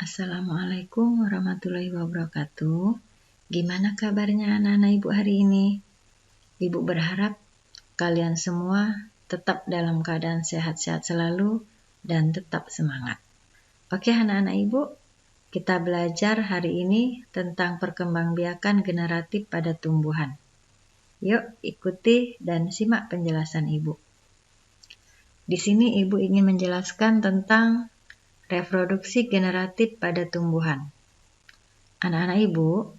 Assalamualaikum warahmatullahi wabarakatuh. Gimana kabarnya anak-anak ibu hari ini? Ibu berharap kalian semua tetap dalam keadaan sehat-sehat selalu dan tetap semangat. Oke anak-anak ibu, kita belajar hari ini tentang perkembangbiakan generatif pada tumbuhan. Yuk ikuti dan simak penjelasan ibu. Di sini ibu ingin menjelaskan tentang reproduksi generatif pada tumbuhan. Anak-anak ibu,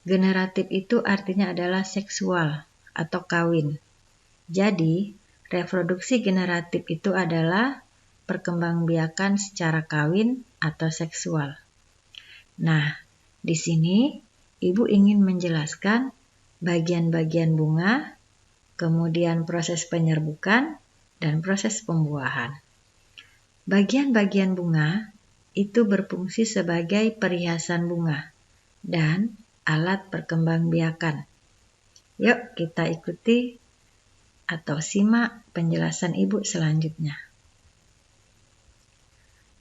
generatif itu artinya adalah seksual atau kawin. Jadi, reproduksi generatif itu adalah perkembangbiakan secara kawin atau seksual. Nah, di sini ibu ingin menjelaskan bagian-bagian bunga, kemudian proses penyerbukan, dan proses pembuahan. Bagian-bagian bunga itu berfungsi sebagai perhiasan bunga dan alat perkembangbiakan. Yuk kita ikuti atau simak penjelasan ibu selanjutnya.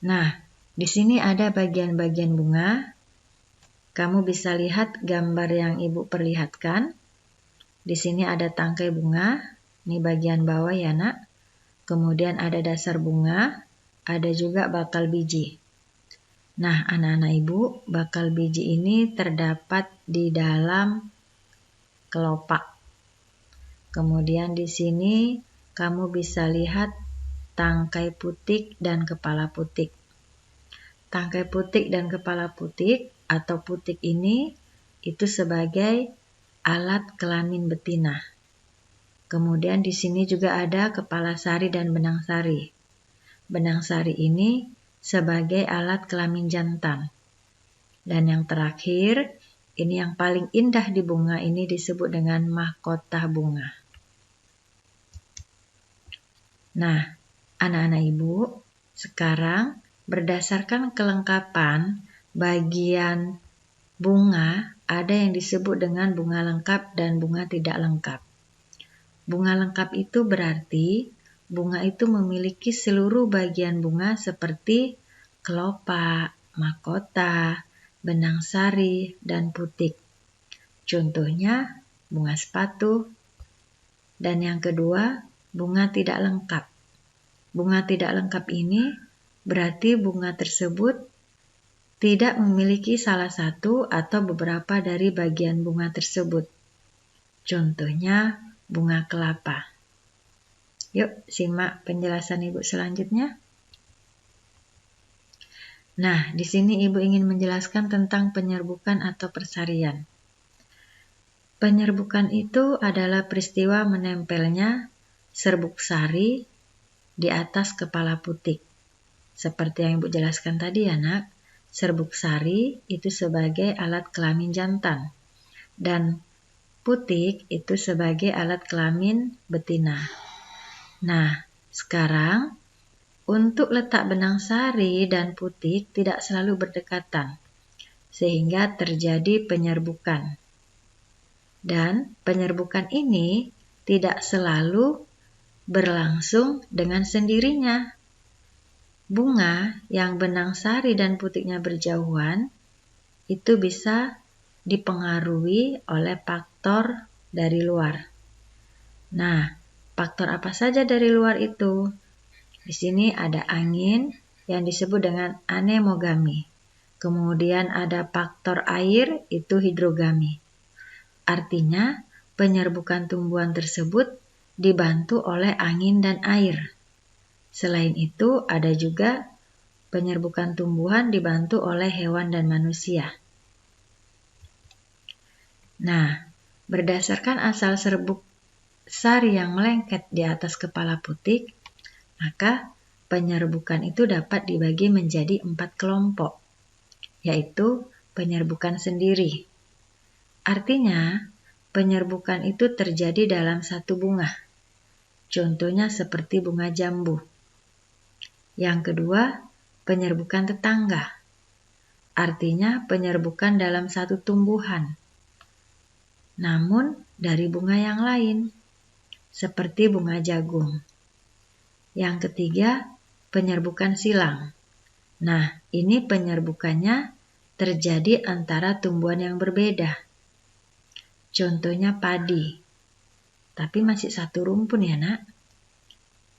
Nah, di sini ada bagian-bagian bunga. Kamu bisa lihat gambar yang ibu perlihatkan. Di sini ada tangkai bunga, ini bagian bawah ya nak. Kemudian ada dasar bunga, ada juga bakal biji. Nah, anak-anak ibu, bakal biji ini terdapat di dalam kelopak. Kemudian di sini kamu bisa lihat tangkai putik dan kepala putik. Tangkai putik dan kepala putik atau putik ini itu sebagai alat kelamin betina. Kemudian di sini juga ada kepala sari dan benang sari. Benang sari ini sebagai alat kelamin jantan. Dan yang terakhir, ini yang paling indah di bunga ini disebut dengan mahkota bunga. Nah, anak-anak ibu, sekarang berdasarkan kelengkapan bagian bunga, ada yang disebut dengan bunga lengkap dan bunga tidak lengkap. Bunga lengkap itu berarti bunga itu memiliki seluruh bagian bunga seperti kelopak, mahkota, benang sari, dan putik. Contohnya bunga sepatu. Dan yang kedua, bunga tidak lengkap. Bunga tidak lengkap ini berarti bunga tersebut tidak memiliki salah satu atau beberapa dari bagian bunga tersebut. Contohnya bunga kelapa. Yuk simak penjelasan ibu selanjutnya. Nah, di sini ibu ingin menjelaskan tentang penyerbukan atau persarian. Penyerbukan itu adalah peristiwa menempelnya serbuk sari di atas kepala putik. Seperti yang ibu jelaskan tadi ya nak, serbuk sari itu sebagai alat kelamin jantan dan putik itu sebagai alat kelamin betina. Nah, sekarang untuk letak benang sari dan putik tidak selalu berdekatan, sehingga terjadi penyerbukan. Dan penyerbukan ini tidak selalu berlangsung dengan sendirinya. Bunga yang benang sari dan putiknya berjauhan itu bisa dipengaruhi oleh faktor dari luar. Nah, faktor apa saja dari luar itu? Di sini ada angin yang disebut dengan anemogami. Kemudian ada faktor air, itu hidrogami. Artinya, penyerbukan tumbuhan tersebut dibantu oleh angin dan air. Selain itu, ada juga penyerbukan tumbuhan dibantu oleh hewan dan manusia. Nah, berdasarkan asal serbuk sari yang melengket di atas kepala putik, maka penyerbukan itu dapat dibagi menjadi 4 kelompok, yaitu penyerbukan sendiri. Artinya, penyerbukan itu terjadi dalam satu bunga. Contohnya seperti bunga jambu. Yang kedua, penyerbukan tetangga. Artinya penyerbukan dalam satu tumbuhan, namun dari bunga yang lain, seperti bunga jagung. Yang ketiga, penyerbukan silang. Nah, ini penyerbukannya terjadi antara tumbuhan yang berbeda. Contohnya padi. Tapi masih satu rumpun ya, Nak.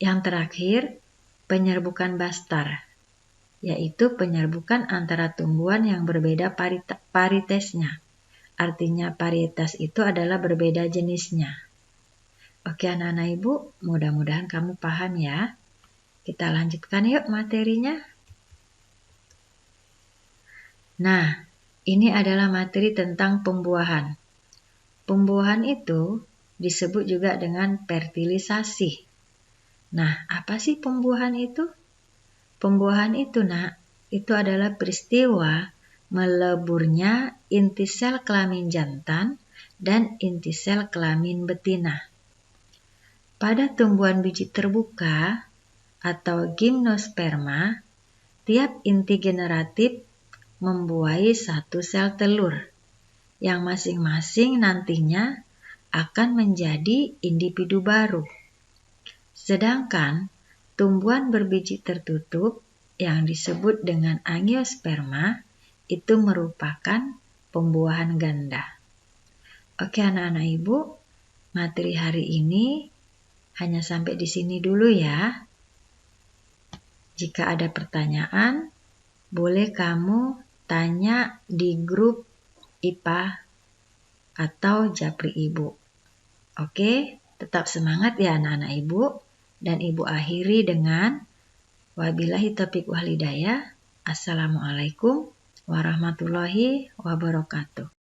Yang terakhir, penyerbukan bastar, yaitu penyerbukan antara tumbuhan yang berbeda paritesnya. Artinya varietas itu adalah berbeda jenisnya. Oke anak-anak Ibu, mudah-mudahan kamu paham ya. Kita lanjutkan yuk materinya. Nah, ini adalah materi tentang pembuahan. Pembuahan itu disebut juga dengan fertilisasi. Nah, apa sih pembuahan itu? Pembuahan itu, Nak, itu adalah peristiwa meleburnya inti sel kelamin jantan dan inti sel kelamin betina. Pada tumbuhan biji terbuka atau gimnosperma, tiap inti generatif membuahi satu sel telur yang masing-masing nantinya akan menjadi individu baru. Sedangkan tumbuhan berbiji tertutup yang disebut dengan angiosperma itu merupakan pembuahan ganda. Oke anak-anak Ibu, materi hari ini hanya sampai di sini dulu ya. Jika ada pertanyaan, boleh kamu tanya di grup IPA atau Japri Ibu. Oke, tetap semangat ya anak-anak Ibu. Dan Ibu akhiri dengan wabillahi taufiq wal hidayah. Assalamualaikum warahmatullahi wabarakatuh.